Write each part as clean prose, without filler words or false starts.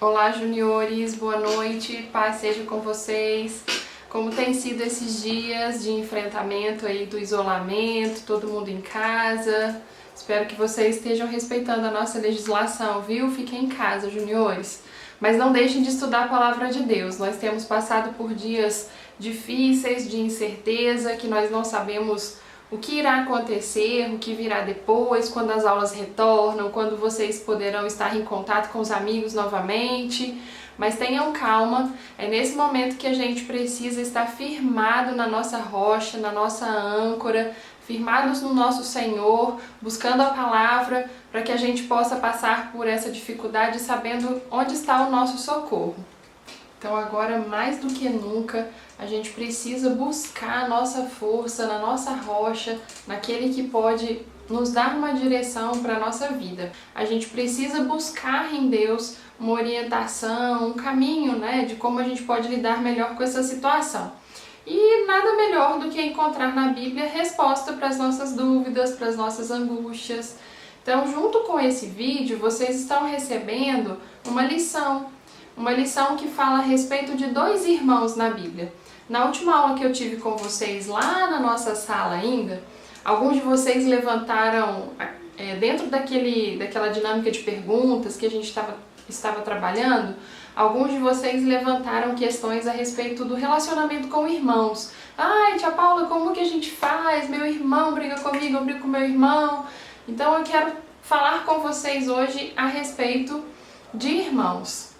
Olá, juniores, boa noite, paz seja com vocês. Como tem sido esses dias de enfrentamento aí do isolamento, todo mundo em casa? Espero que vocês estejam respeitando a nossa legislação, viu? Fiquem em casa, juniores. Mas não deixem de estudar a palavra de Deus. Nós temos passado por dias difíceis, de incerteza, que nós não sabemos o que irá acontecer, o que virá depois, quando as aulas retornam, quando vocês poderão estar em contato com os amigos novamente. Mas tenham calma, é nesse momento que a gente precisa estar firmado na nossa rocha, na nossa âncora, firmados no nosso Senhor, buscando a palavra, para que a gente possa passar por essa dificuldade sabendo onde está o nosso socorro. Então agora, mais do que nunca, a gente precisa buscar a nossa força na nossa rocha, naquele que pode nos dar uma direção para a nossa vida. A gente precisa buscar em Deus uma orientação, um caminho, de como a gente pode lidar melhor com essa situação. E nada melhor do que encontrar na Bíblia resposta para as nossas dúvidas, para as nossas angústias. Então, junto com esse vídeo, vocês estão recebendo uma lição que fala a respeito de dois irmãos na Bíblia. Na última aula que eu tive com vocês lá na nossa sala ainda, alguns de vocês levantaram, dentro daquela dinâmica de perguntas que a gente estava trabalhando, alguns de vocês levantaram questões a respeito do relacionamento com irmãos. Ai, tia Paula, como que a gente faz? Meu irmão briga comigo, eu brigo com meu irmão. Então eu quero falar com vocês hoje a respeito de irmãos.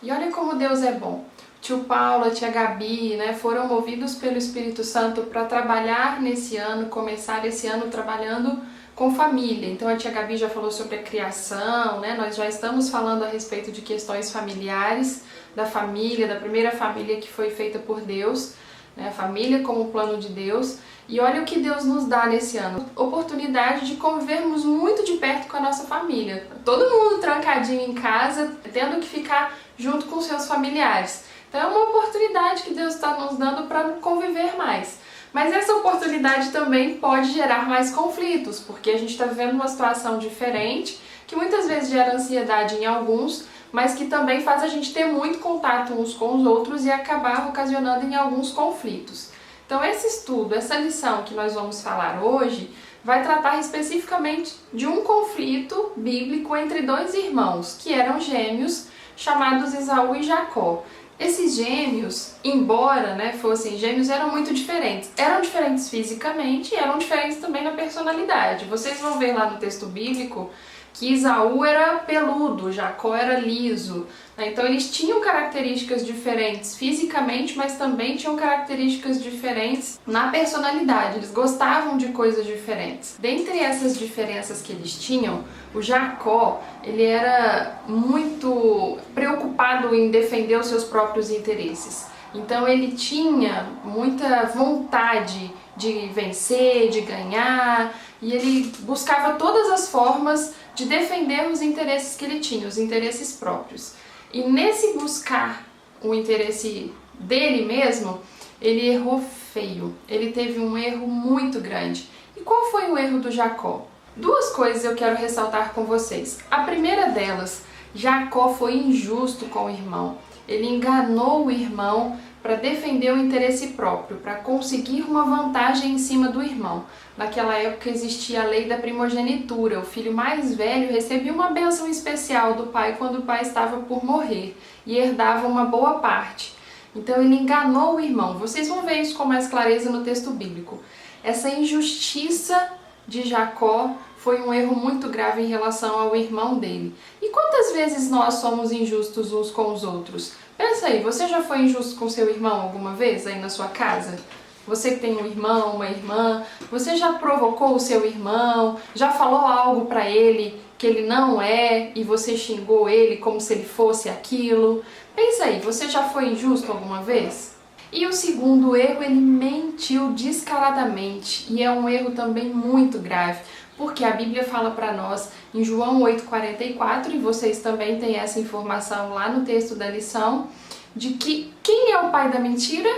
E olha como Deus é bom. Tio Paulo, a tia Gabi, foram movidos pelo Espírito Santo para trabalhar nesse ano, começar esse ano trabalhando com família. Então a tia Gabi já falou sobre a criação, nós já estamos falando a respeito de questões familiares, da família, da primeira família que foi feita por Deus, a família como plano de Deus. E olha o que Deus nos dá nesse ano, oportunidade de convivermos muito de perto com a nossa família. Todo mundo trancadinho em casa, tendo que ficar junto com seus familiares. Então é uma oportunidade que Deus está nos dando para conviver mais. Mas essa oportunidade também pode gerar mais conflitos, porque a gente está vivendo uma situação diferente, que muitas vezes gera ansiedade em alguns, mas que também faz a gente ter muito contato uns com os outros e acabar ocasionando em alguns conflitos. Então esse estudo, essa lição que nós vamos falar hoje, vai tratar especificamente de um conflito bíblico entre dois irmãos, que eram gêmeos, chamados Esaú e Jacó. Esses gêmeos, embora fossem gêmeos, eram muito diferentes. Eram diferentes fisicamente e eram diferentes também na personalidade. Vocês vão ver lá no texto bíblico que Esaú era peludo, Jacó era liso. Então eles tinham características diferentes fisicamente, mas também tinham características diferentes na personalidade. Eles gostavam de coisas diferentes. Dentre essas diferenças que eles tinham, o Jacó, ele era muito preocupado em defender os seus próprios interesses. Então ele tinha muita vontade de vencer, de ganhar, e ele buscava todas as formas de defender os interesses que ele tinha, os interesses próprios. E nesse buscar o interesse dele mesmo, ele errou feio. Ele teve um erro muito grande. E qual foi o erro do Jacó? Duas coisas eu quero ressaltar com vocês. A primeira delas, Jacó foi injusto com o irmão. Ele enganou o irmão para defender o interesse próprio, para conseguir uma vantagem em cima do irmão. Naquela época existia a lei da primogenitura. O filho mais velho recebia uma bênção especial do pai quando o pai estava por morrer e herdava uma boa parte. Então ele enganou o irmão. Vocês vão ver isso com mais clareza no texto bíblico. Essa injustiça de Jacó foi um erro muito grave em relação ao irmão dele. E quantas vezes nós somos injustos uns com os outros? Pensa aí, você já foi injusto com seu irmão alguma vez aí na sua casa? Você que tem um irmão, uma irmã, você já provocou o seu irmão, já falou algo para ele que ele não é e você xingou ele como se ele fosse aquilo? Pensa aí, você já foi injusto alguma vez? E o segundo erro, ele mentiu descaradamente, e é um erro também muito grave, porque a Bíblia fala para nós em João 8,44, e vocês também têm essa informação lá no texto da lição, de que quem é o pai da mentira?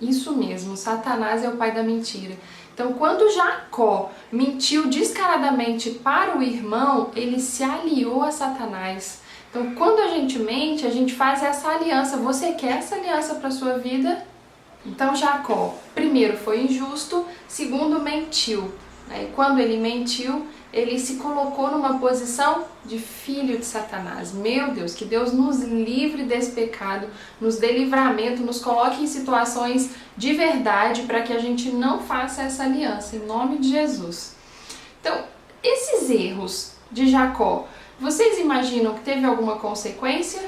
Isso mesmo, Satanás é o pai da mentira. Então, quando Jacó mentiu descaradamente para o irmão, ele se aliou a Satanás. Então, quando a gente mente, a gente faz essa aliança. Você quer essa aliança para sua vida? Então, Jacó, primeiro, foi injusto, segundo, mentiu. E quando ele mentiu, ele se colocou numa posição de filho de Satanás. Meu Deus, que Deus nos livre desse pecado, nos dê livramento, nos coloque em situações de verdade para que a gente não faça essa aliança, em nome de Jesus. Então, esses erros de Jacó, vocês imaginam que teve alguma consequência?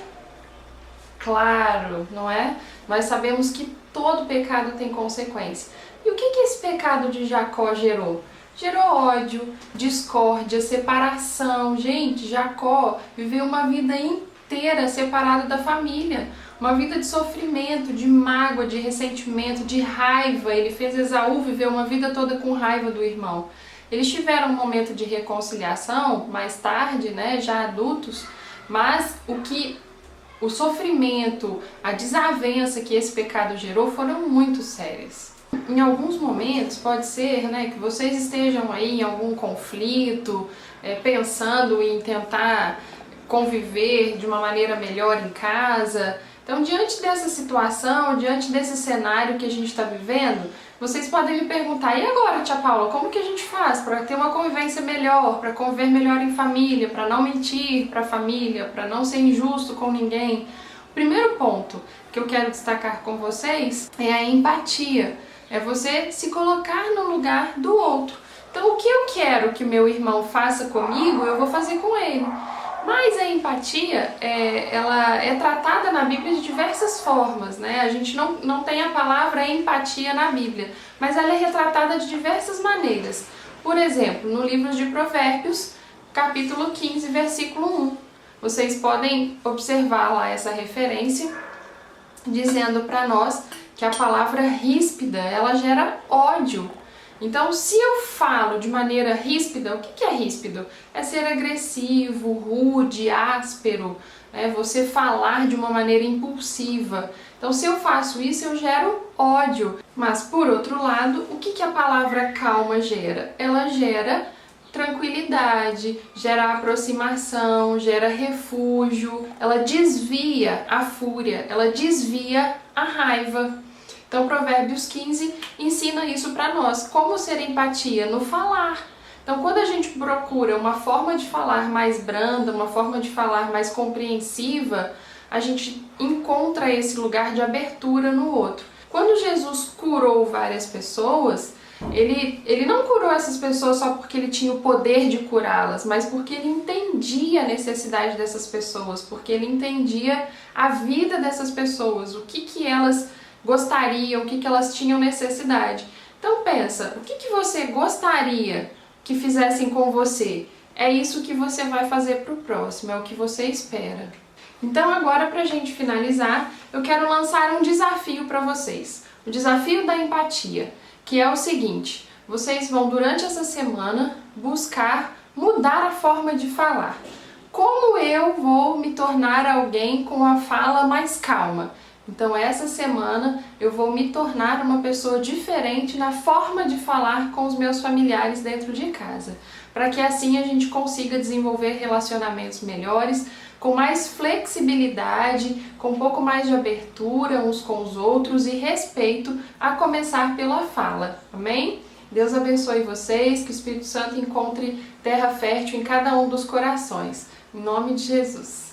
Claro, não é? Nós sabemos que todo pecado tem consequência. E o que esse pecado de Jacó gerou? Gerou ódio, discórdia, separação. Gente, Jacó viveu uma vida inteira separado da família. Uma vida de sofrimento, de mágoa, de ressentimento, de raiva. Ele fez Esaú viver uma vida toda com raiva do irmão. Eles tiveram um momento de reconciliação mais tarde, né, já adultos, mas o sofrimento, a desavença que esse pecado gerou foram muito sérias. Em alguns momentos pode ser, né, que vocês estejam aí em algum conflito, pensando em tentar conviver de uma maneira melhor em casa. Então, diante dessa situação, diante desse cenário que a gente está vivendo, vocês podem me perguntar, e agora, tia Paula, como que a gente faz para ter uma convivência melhor, para conviver melhor em família, para não mentir para a família, para não ser injusto com ninguém? O primeiro ponto que eu quero destacar com vocês é a empatia. É você se colocar no lugar do outro. Então, o que eu quero que meu irmão faça comigo, eu vou fazer com ele. Mas a empatia, ela é tratada na Bíblia de diversas formas, né? A gente não tem a palavra empatia na Bíblia, mas ela é retratada de diversas maneiras. Por exemplo, no livro de Provérbios, capítulo 15, versículo 1. Vocês podem observar lá essa referência, dizendo para nós que a palavra ríspida, ela gera ódio. Então, se eu falo de maneira ríspida, o que é ríspido? É ser agressivo, rude, áspero, você falar de uma maneira impulsiva. Então, se eu faço isso, eu gero ódio. Mas, por outro lado, o que a palavra calma gera? Ela gera tranquilidade, gera aproximação, gera refúgio, ela desvia a fúria, ela desvia a raiva. Então, Provérbios 15 ensina isso para nós, como ser empatia no falar. Então, quando a gente procura uma forma de falar mais branda, uma forma de falar mais compreensiva, a gente encontra esse lugar de abertura no outro. Quando Jesus curou várias pessoas, ele não curou essas pessoas só porque ele tinha o poder de curá-las, mas porque ele entendia a necessidade dessas pessoas, porque ele entendia a vida dessas pessoas, o que elas gostariam, o que elas tinham necessidade. Então pensa, o que você gostaria que fizessem com você? É isso que você vai fazer para o próximo, é o que você espera. Então agora, para a gente finalizar, eu quero lançar um desafio para vocês. O desafio da empatia, que é o seguinte: vocês vão durante essa semana buscar mudar a forma de falar. Como eu vou me tornar alguém com a fala mais calma? Então essa semana eu vou me tornar uma pessoa diferente na forma de falar com os meus familiares dentro de casa, para que assim a gente consiga desenvolver relacionamentos melhores, com mais flexibilidade, com um pouco mais de abertura uns com os outros e respeito, a começar pela fala. Amém? Deus abençoe vocês, que o Espírito Santo encontre terra fértil em cada um dos corações. Em nome de Jesus.